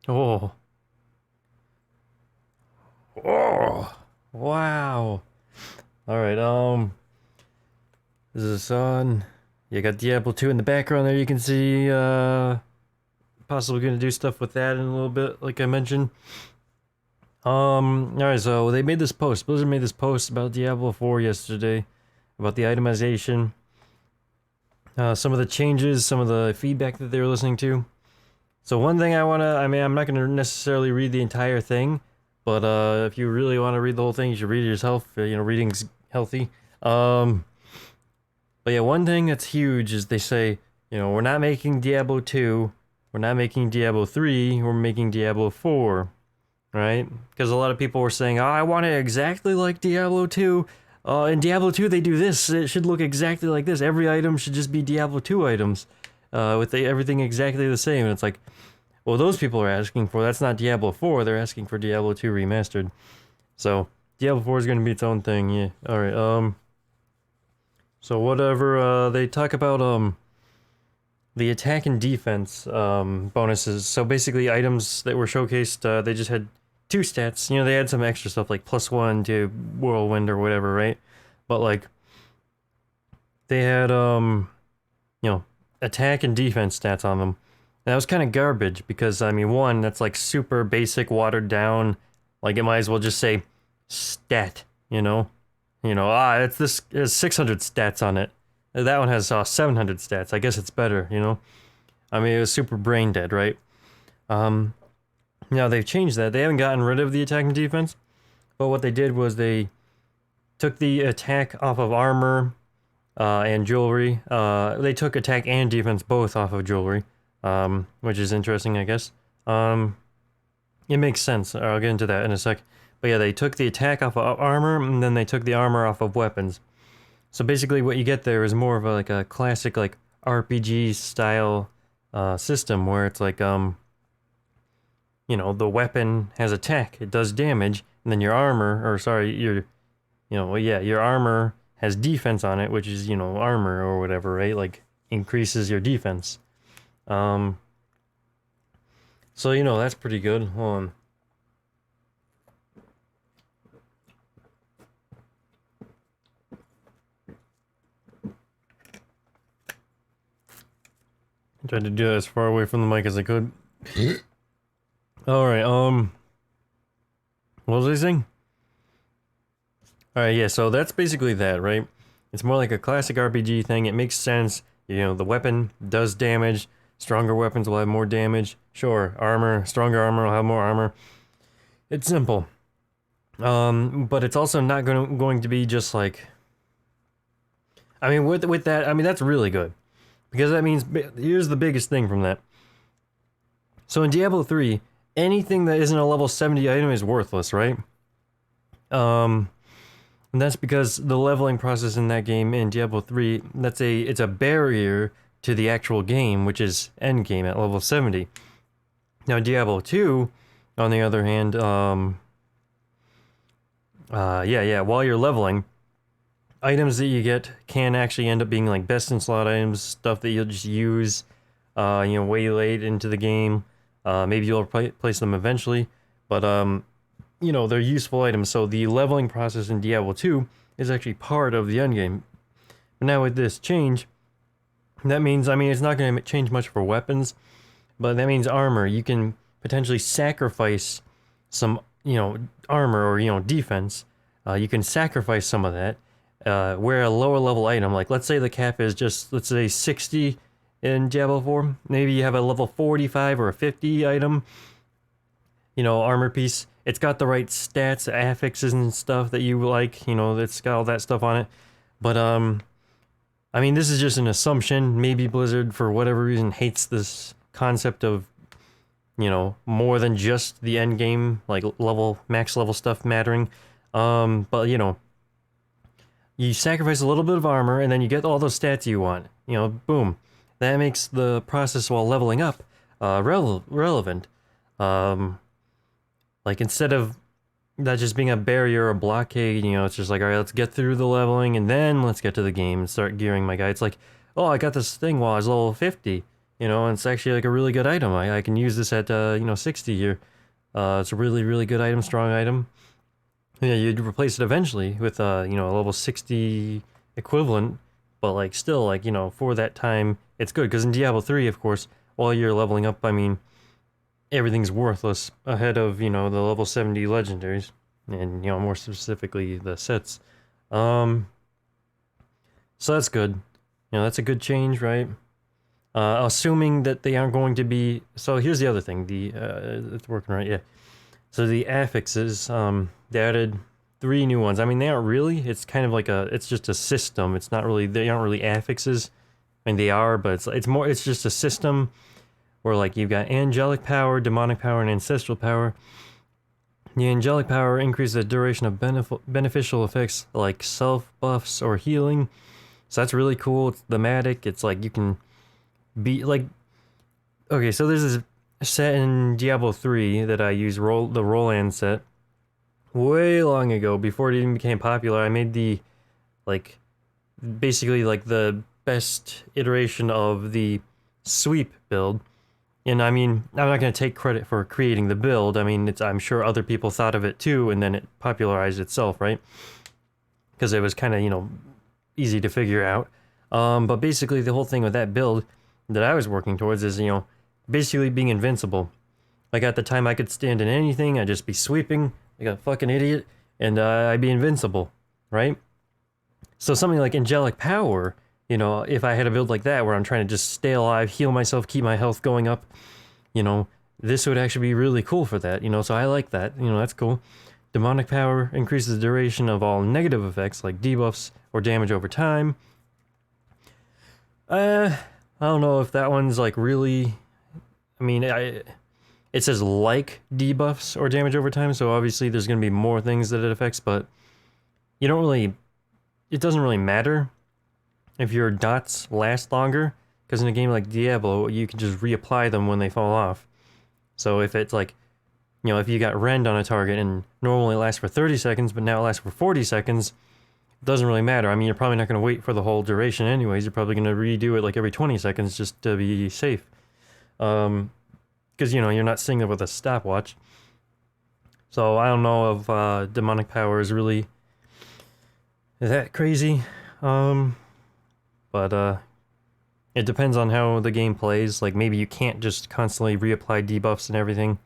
Oh. Oh. Wow. Alright, this is on. You got Diablo 2 in the background there, you can see, possibly gonna do stuff with that in a little bit, like I mentioned. Alright, so they made this post. Blizzard made this post about Diablo 4 yesterday, about the itemization, some of the changes, some of the feedback that they were listening to. So one thing I mean, I'm not gonna necessarily read the entire thing, but if you really want to read the whole thing, you should read it yourself. You know, reading's healthy. Um, but yeah, one thing that's huge is they say, you know, we're not making Diablo 2, we're not making Diablo 3, we're making Diablo 4, right? Because a lot of people were saying, oh, I want it exactly like Diablo 2. In Diablo 2, they do this. It should look exactly like this. Every item should just be Diablo 2 items, with everything exactly the same. And it's like, well, those people are asking for, that's not Diablo 4. They're asking for Diablo 2 remastered. So Diablo 4 is going to be its own thing. Yeah. All right. So whatever. They talk about the attack and defense bonuses. So basically, items that were showcased, they just had two stats. You know, they had some extra stuff like +1 to whirlwind or whatever, right? But like, they had you know, attack and defense stats on them. And that was kind of garbage because I mean, one, that's like super basic, watered down. Like it might as well just say stat, you know? It's this it has 600 stats on it. That one has 700 stats. I guess it's better, you know? I mean, it was super brain dead, right? Um, Now they've changed that. They haven't gotten rid of the attack and defense, but what they did was they took the attack off of armor and jewelry. They took attack and defense both off of jewelry, which is interesting, I guess. It makes sense. I'll get into that in a sec. But yeah, they took the attack off of armor, and then they took the armor off of weapons. So basically, what you get there is more of like a classic like RPG style system where it's like you know, the weapon has attack, it does damage, and then your armor, or sorry, your armor has defense on it, which is, you know, armor or whatever, right? Like increases your defense. Um, so you know that's pretty good. Hold on. I tried to do that as far away from the mic as I could. All right. What was I saying? All right. Yeah. So that's basically that, right? It's more like a classic RPG thing. It makes sense. You know, the weapon does damage. Stronger weapons will have more damage. Sure, armor, stronger armor will have more armor. It's simple. But it's also not going to be just like. I mean, with that, I mean that's really good, because that means here's the biggest thing from that. So in Diablo 3, anything that isn't a level 70 item is worthless, right? Um, and that's because the leveling process in that game in Diablo 3, it's a barrier to the actual game, which is end game at level 70. Now Diablo 2, on the other hand, while you're leveling, items that you get can actually end up being like best in slot items, stuff that you'll just use, you know, way late into the game. Maybe you'll replace them eventually, but you know, they're useful items. So the leveling process in Diablo 2 is actually part of the end game. But now with this change, that means, I mean, it's not going to change much for weapons, but that means armor. You can potentially sacrifice some, you know, armor or, you know, defense. You can sacrifice some of that. Where a lower level item, like let's say the cap is just, let's say 60 in Diablo 4. Maybe you have a level 45 or a 50 item, you know, armor piece. It's got the right stats, affixes and stuff that you like, you know, it's got all that stuff on it. But I mean, this is just an assumption. Maybe Blizzard, for whatever reason, hates this concept of, you know, more than just the end game, like max level stuff mattering. But you know, you sacrifice a little bit of armor, and then you get all those stats you want. You know, boom. That makes the process while leveling up relevant. Um, like instead of that just being a barrier or blockade, you know, it's just like, all right, let's get through the leveling and then let's get to the game and start gearing my guy. It's like, oh, I got this thing while I was level 50. you know, and it's actually like a really good item. I can use this at, 60 here. It's a really, really good item, strong item. Yeah, you'd replace it eventually with, a level 60 equivalent, but like still, like, for that time, it's good. Because in Diablo 3, of course, while you're leveling up, I mean, everything's worthless ahead of, the level 70 legendaries. And, more specifically, the sets. Um, so that's good. That's a good change, right? Assuming that they aren't going to be. So here's the other thing. It's working right, yeah. So the affixes, they added 3 new ones. I mean, they aren't really. It's kind of like it's just a system. It's not really. They aren't really affixes. I mean, they are, but it's more. It's just a system where like you've got angelic power, demonic power, and ancestral power. The angelic power increases the duration of beneficial effects like self buffs or healing. So that's really cool. It's thematic. It's like you can be like. Okay, so there's this set in Diablo 3 that I use the Roland set way long ago before it even became popular. I made the like basically like the best iteration of the sweep build. And I mean, I'm not going to take credit for creating the build. I mean, I'm sure other people thought of it too, and then it popularized itself, right? Because it was kind of, easy to figure out. But basically, the whole thing with that build that I was working towards is, basically being invincible. Like at the time, I could stand in anything. I'd just be sweeping like a fucking idiot, and I'd be invincible, right? So something like angelic power, if I had a build like that where I'm trying to just stay alive, heal myself, keep my health going up, this would actually be really cool for that, so I like that, that's cool. Demonic power increases the duration of all negative effects like debuffs or damage over time. I don't know if that one's like really, I mean, it says like debuffs or damage over time, so obviously there's going to be more things that it affects, but it doesn't really matter if your dots last longer, because in a game like Diablo, you can just reapply them when they fall off. So if it's like, if you got rend on a target and normally it lasts for 30 seconds, but now it lasts for 40 seconds, it doesn't really matter. I mean, you're probably not going to wait for the whole duration anyways. You're probably going to redo it like every 20 seconds just to be safe. Because, you're not seeing it with a stopwatch. So I don't know if demonic power is really that crazy. But it depends on how the game plays. Like maybe you can't just constantly reapply debuffs and everything,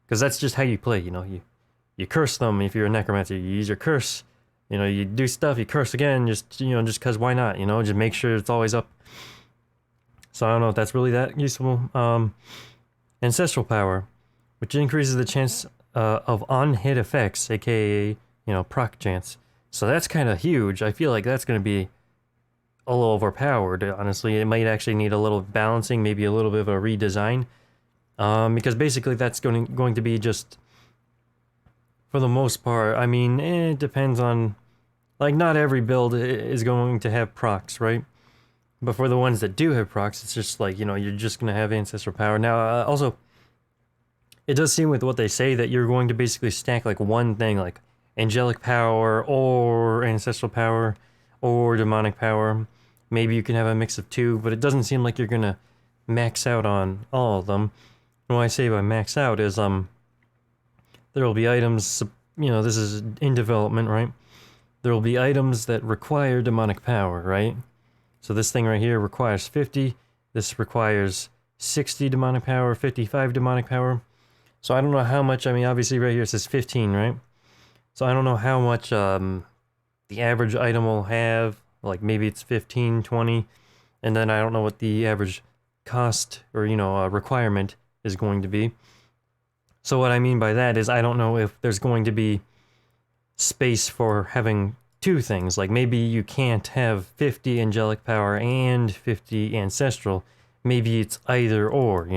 because that's just how you play. You curse them if you're a necromancer. You use your curse. You do stuff. You curse again. Just because why not? Just make sure it's always up. So I don't know if that's really that useful. Ancestral power, which increases the chance of on-hit effects, aka proc chance. So that's kind of huge. I feel like that's going to be a little overpowered, honestly. It might actually need a little balancing, maybe a little bit of a redesign. Because basically that's going to be just, for the most part, I mean, it depends on, like, not every build is going to have procs, right? But for the ones that do have procs, it's just like, you're just going to have ancestral power. Now, also, it does seem with what they say that you're going to basically stack, like, one thing, like angelic power or ancestral power or demonic power. Maybe you can have a mix of 2, but it doesn't seem like you're going to max out on all of them. And what I say by max out is, there will be items, this is in development, right? There will be items that require demonic power, right? So this thing right here requires 50. This requires 60 demonic power, 55 demonic power. So I don't know how much, I mean, obviously right here it says 15, right? So I don't know how much the average item will have. Like maybe it's 15, 20. And then I don't know what the average cost or, requirement is going to be. So what I mean by that is I don't know if there's going to be space for having 2 things. Like maybe you can't have 50 angelic power and 50 ancestral. Maybe it's either or,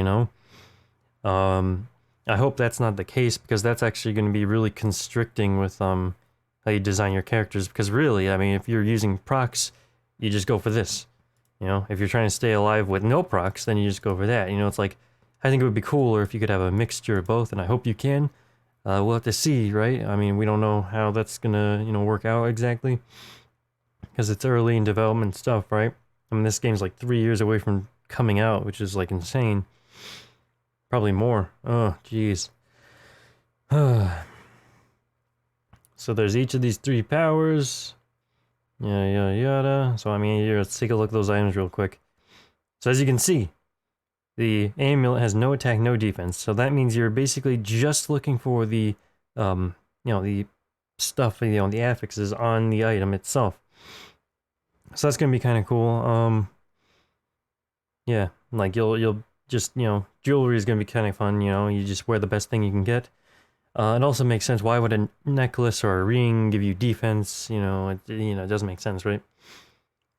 I hope that's not the case, because that's actually going to be really constricting with how you design your characters. Because really, I mean, if you're using procs, you just go for this. If you're trying to stay alive with no procs, then you just go for that. It's like, I think it would be cooler if you could have a mixture of both, and I hope you can. We'll have to see, right? I mean, we don't know how that's gonna, work out exactly, because it's early in development stuff, right? I mean, this game's like 3 years away from coming out, which is like insane. Probably more. Oh, jeez. So there's each of these 3 powers. Yada yada yada. So I mean, here, let's take a look at those items real quick. So as you can see, the amulet has no attack, no defense. So that means you're basically just looking for the, the stuff, the affixes on the item itself. So that's gonna be kind of cool. Yeah, like you'll just, jewelry is gonna be kind of fun. You just wear the best thing you can get. It also makes sense. Why would a necklace or a ring give you defense? It doesn't make sense, right?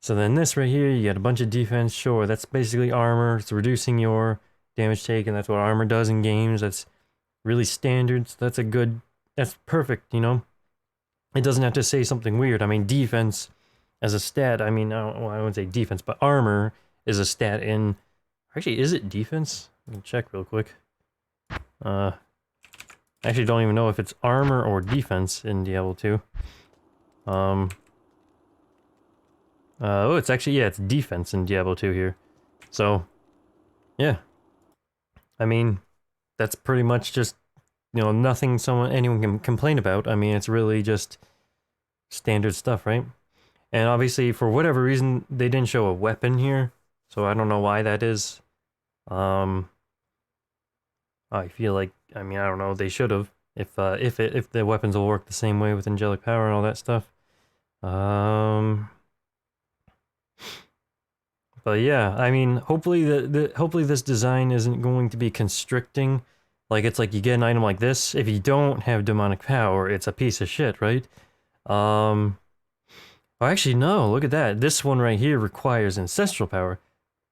So then this right here, you got a bunch of defense. Sure, that's basically armor. It's reducing your damage taken. That's what armor does in games. That's really standard. So that's perfect, It doesn't have to say something weird. I mean, defense as a stat, I wouldn't say defense, but armor is a stat in... Actually, is it defense? Let me check real quick. I actually don't even know if it's armor or defense in Diablo 2. It's actually, it's defense in Diablo 2 here. So, yeah. I mean, that's pretty much just, nothing anyone can complain about. I mean, it's really just standard stuff, right? And obviously, for whatever reason, they didn't show a weapon here. So I don't know why that is. I feel like, I don't know, they should have. If the weapons will work the same way with angelic power and all that stuff. But yeah, hopefully hopefully this design isn't going to be constricting. Like, it's like you get an item like this, if you don't have demonic power, it's a piece of shit, right? Actually, no, look at that. This one right here requires ancestral power.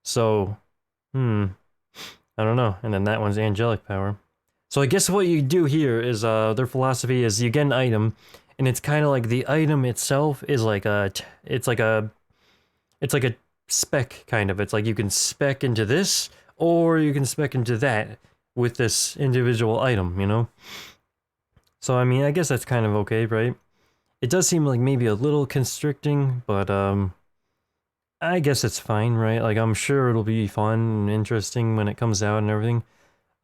So, I don't know. And then that one's angelic power. So I guess what you do here is, their philosophy is you get an item, and it's kind of like the item itself is like it's like a spec, kind of. It's like you can spec into this, or you can spec into that with this individual item, So I guess that's kind of okay, right? It does seem like maybe a little constricting, but I guess it's fine, right? Like, I'm sure it'll be fun and interesting when it comes out and everything.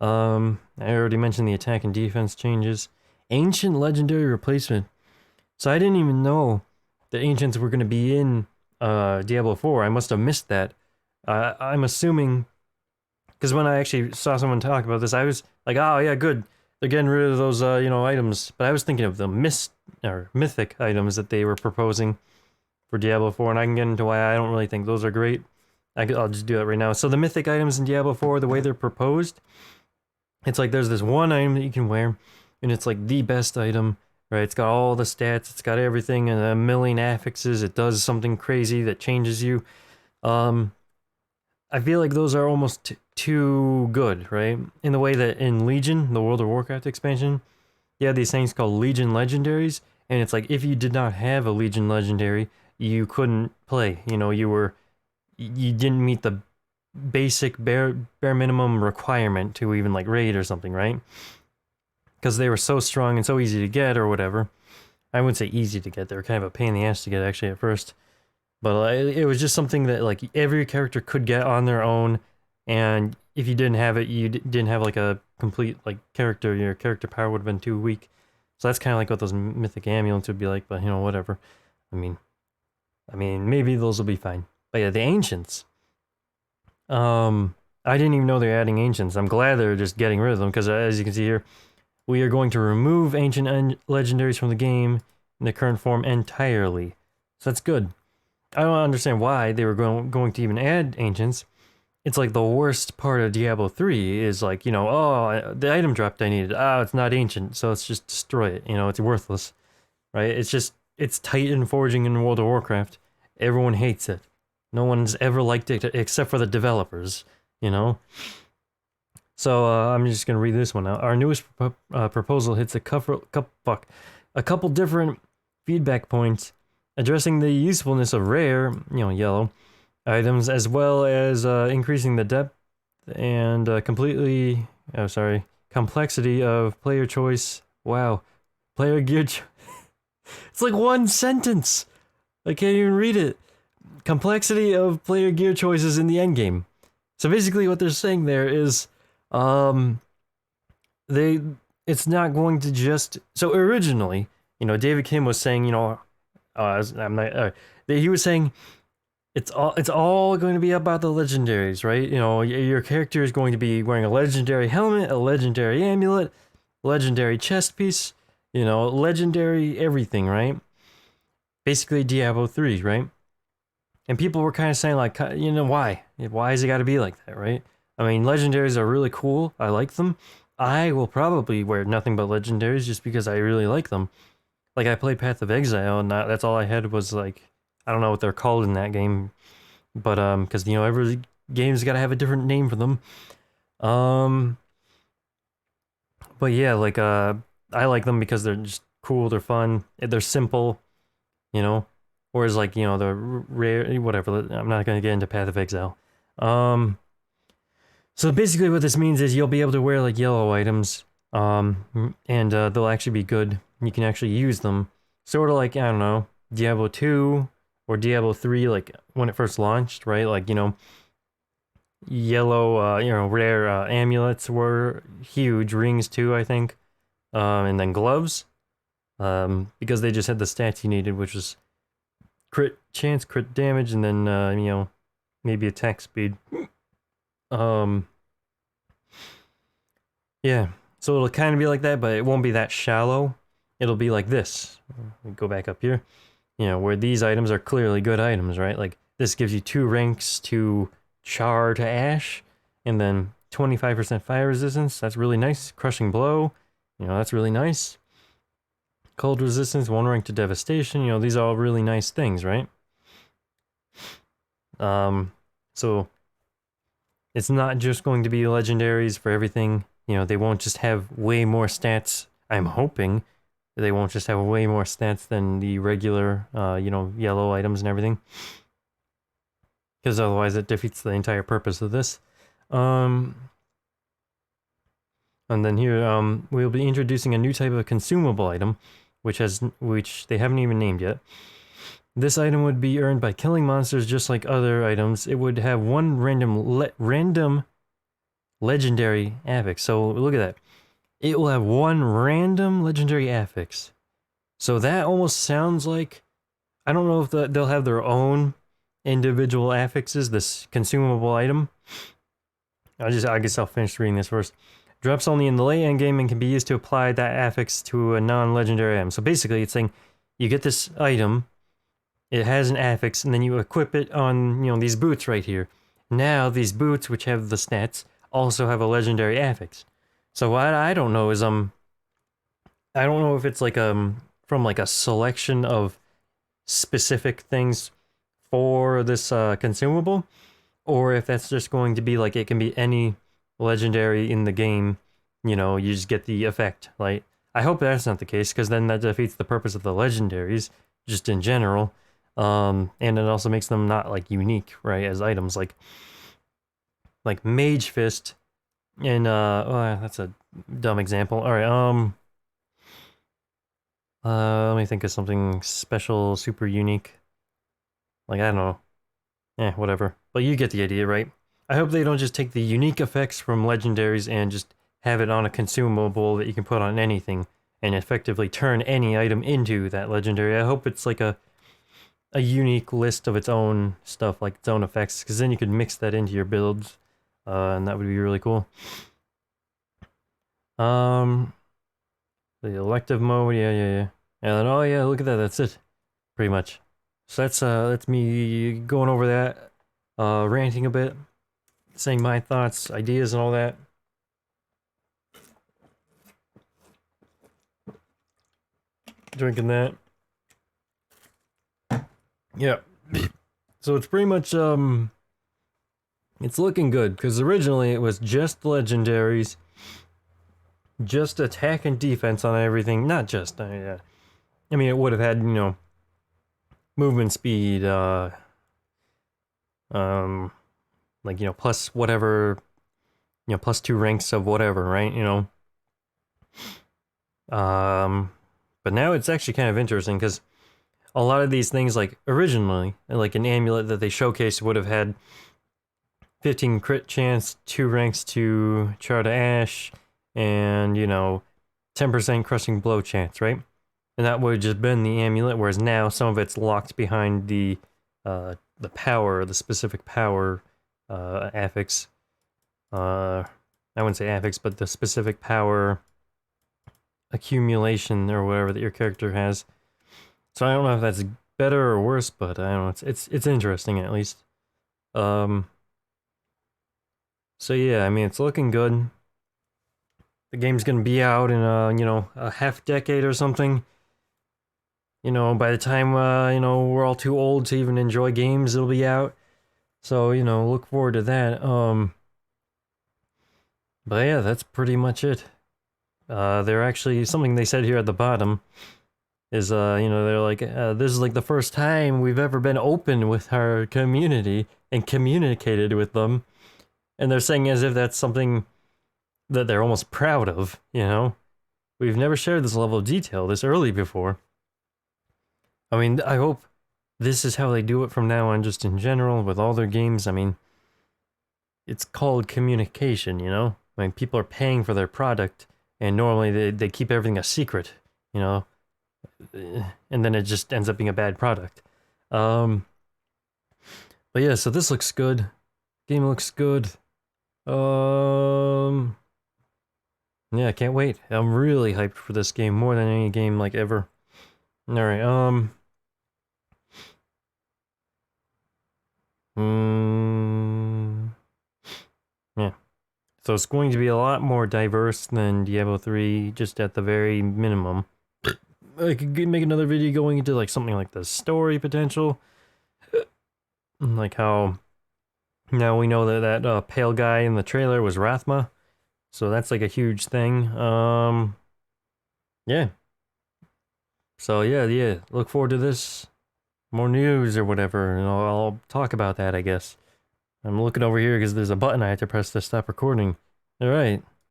I already mentioned the attack and defense changes. Ancient legendary replacement. So I didn't even know the ancients were going to be in Diablo 4. I must have missed that. I'm assuming, because when I actually saw someone talk about this, I was like, oh yeah, good. They're getting rid of those, items. But I was thinking of the mythic items that they were proposing for Diablo 4, and I can get into why I don't really think those are great. I'll just do that right now. So the mythic items in Diablo 4, the way they're proposed, it's like there's this one item that you can wear, and it's like the best item, right? It's got all the stats, it's got everything, and a million affixes. It does something crazy that changes you. I feel like those are almost too good, right? In the way that in Legion, the World of Warcraft expansion, you have these things called Legion Legendaries, and it's like if you did not have a Legion Legendary, you couldn't play. You didn't meet the basic bare minimum requirement to even like raid or something, right? Because they were so strong and so easy to get or whatever. I wouldn't say easy to get, they were kind of a pain in the ass to get actually at first. But it was just something that like every character could get on their own, and if you didn't have it, you didn't have like a complete like character. Your character power would have been too weak. So that's kind of like what those mythic amulets would be like. But whatever. I mean, maybe those will be fine. But yeah, the ancients. I didn't even know they're adding ancients. I'm glad they're just getting rid of them, because as you can see here, we are going to remove ancient legendaries from the game in the current form entirely. So that's good. I don't understand why they were going to even add ancients. It's like the worst part of Diablo 3 is like, oh, the item dropped I needed. Oh, it's not ancient, so let's just destroy it. It's worthless, right? It's Titan forging in World of Warcraft. Everyone hates it. No one's ever liked it except for the developers, So I'm just gonna read this one out. Our newest proposal hits a couple different feedback points, addressing the usefulness of rare, yellow, items, as well as increasing the depth and complexity of player choice. Wow, player gear. It's like one sentence. I can't even read it. Complexity of player gear choices in the endgame. So basically what they're saying there is, um, they, it's not going to just, so originally, David Kim was saying, I'm not, he was saying, it's all going to be about the legendaries, right? Your character is going to be wearing a legendary helmet, a legendary amulet, legendary chest piece, legendary everything, right? Basically Diablo 3, right? And people were kind of saying like, why? Why has it got to be like that, right? I mean, legendaries are really cool. I like them. I will probably wear nothing but legendaries just because I really like them. Like I played Path of Exile, and that's all I had was like, I don't know what they're called in that game, but because every game's got to have a different name for them. Um, but yeah, like I like them because they're just cool, they're fun, they're simple, you know. Whereas like the rare whatever. I'm not gonna get into Path of Exile. Um, so basically, what this means is you'll be able to wear like yellow items, and they'll actually be good. You can actually use them, sort of like I don't know Diablo 2 or Diablo 3, like when it first launched, right? Like yellow, rare amulets were huge. Rings too, I think, and then gloves, because they just had the stats you needed, which was crit chance, crit damage, and then maybe attack speed. Um, yeah. So it'll kind of be like that, but it won't be that shallow. It'll be like this. Go back up here. Where these items are clearly good items, right? Like this gives you 2 ranks to char to ash, and then 25% fire resistance. That's really nice. Crushing blow. That's really nice. Cold resistance, 1 rank to devastation. These are all really nice things, right? So it's not just going to be legendaries for everything. They won't just have way more stats. I'm hoping they won't just have way more stats than the regular, yellow items and everything. Because otherwise it defeats the entire purpose of this. And then here, we'll be introducing a new type of consumable item, which they haven't even named yet. This item would be earned by killing monsters just like other items. It would have 1 random legendary affix. So look at that. It will have 1 random legendary affix. So that almost sounds like, I don't know if they'll have their own individual affixes, this consumable item. I guess I'll finish reading this first. Drops only in the late end game and can be used to apply that affix to a non-legendary item. So basically it's saying you get this item, it has an affix, and then you equip it on, these boots right here. Now these boots, which have the stats, also have a legendary affix. So what I don't know is I don't know if it's like from like a selection of specific things for this consumable, or if that's just going to be like it can be any legendary in the game. You just get the effect. Like I hope that's not the case, because then that defeats the purpose of the legendaries just in general. And it also makes them not like unique, right, as items like Mage Fist. And that's a dumb example. All right, let me think of something special, super unique. Like I don't know. Whatever. But you get the idea, right? I hope they don't just take the unique effects from legendaries and just have it on a consumable that you can put on anything and effectively turn any item into that legendary. I hope it's like a unique list of its own stuff, like its own effects, because then you could mix that into your builds, and that would be really cool. The elective mode, yeah. And then, oh yeah, look at that, that's it, pretty much. So that's me going over that, ranting a bit, saying my thoughts, ideas, and all that. Drinking that. Yeah. So it's pretty much, it's looking good, because originally it was just legendaries, just attack and defense on everything. Not just, I mean, it would have had, movement speed, like, plus whatever, plus 2 ranks of whatever, right, but now it's actually kind of interesting, because a lot of these things, like originally, like an amulet that they showcased would have had 15 crit chance, 2 ranks to Char to Ash, and, you know, 10% crushing blow chance, right? And that would have just been the amulet, whereas now some of it's locked behind the power, the specific power affix. I wouldn't say affix, but the specific power accumulation or whatever that your character has. So I don't know if that's better or worse, but I don't know. It's interesting at least. So yeah, I mean it's looking good. The game's gonna be out in you know, a half decade or something. You know, by the time you know, we're all too old to even enjoy games, it'll be out. So, you know, look forward to that. But yeah, that's pretty much it. They're actually, something they said here at the bottom is, you know, they're like, this is like the first time we've ever been open with our community and communicated with them. And they're saying as if that's something that they're almost proud of, you know? We've never shared this level of detail this early before. I mean, I hope this is how they do it from now on, just in general, with all their games. I mean, it's called communication, you know? I mean, people are paying for their product, and normally they keep everything a secret, you know? And then it just ends up being a bad product. But yeah, so this looks good. Game looks good. Yeah, I can't wait. I'm really hyped for this game, more than any game, like, ever. Alright, yeah. So it's going to be a lot more diverse than Diablo 3, just at the very minimum. I could make another video going into like something like the story potential. Like how now we know that that pale guy in the trailer was Rathma. So that's like a huge thing. Yeah. So yeah, look forward to this. More news or whatever, and I'll talk about that, I guess. I'm looking over here because there's a button I have to press to stop recording. Alright.